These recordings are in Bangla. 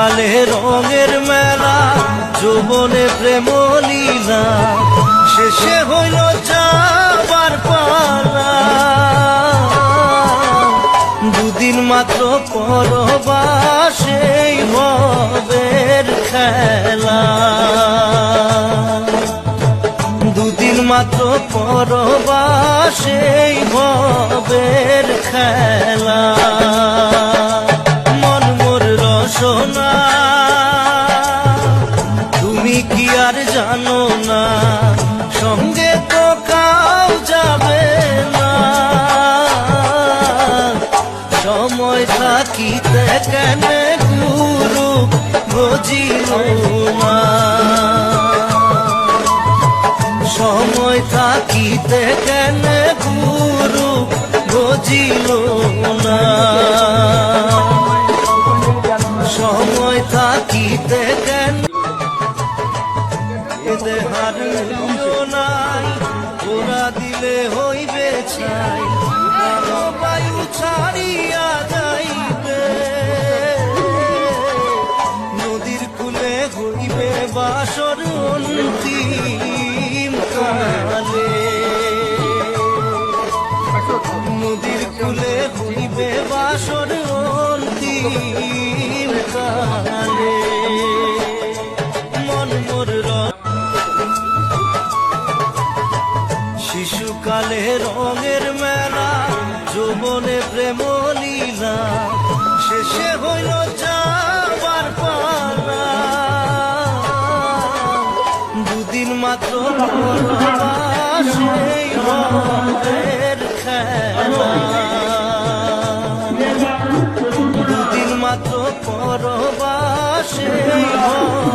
শিশুকালে রঙের মেলা, যৌবনে প্রেম লীলা, শেষে হইল যাবার পালা। দুদিন মাত্র পরবাসেই ভবের খেলা, দুদিন মাত্র পরবাসেই ভবের খেলা। মন মোর রসনা তুমি কি আর জানো না, সঙ্গে তো কাউ যাবে না। সময় থাকিতে কেন গুরু বুঝিল না, সময় থাকিতে কেন গুরু বুঝিল না, সময় থাকিতে কেন দেহার নাই, ওরা দিলে হইবে ছাই, আলো বায়ু ছাড়িয়া যাইবে। নদীর কূলে হইবে বাসর অন্তিম কালে, নদীর কূলে হইবে বাসর অন্তিম কালে। মন মোর শিশুকালে রঙের মেলা, যৌবনে প্রেম লীলা, শেষে হইল যাবার পালা। দুদিন মাত্র সেই ভবের খেলা, দুদিন মাত্র পরবাসে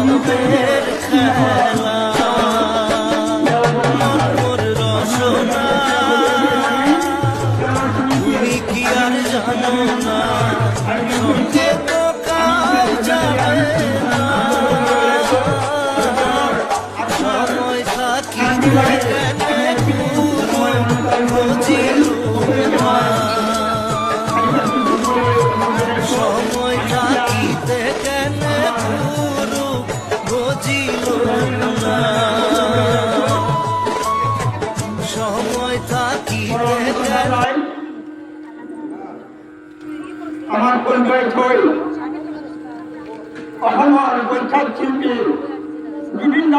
ভবের খেলা। তুমি কি আর জানো না, সঙ্গে তো কাউ যাবে না। সময় থাকিতে কেন গুরু বুঝিল না, সময় থাকিতে কেন গুরু বুঝিল না, সময় থাকিতে কেন। আমার পরিচয় বই অসমৰ পঞ্চায়ত শিল্পী বিভিন্ন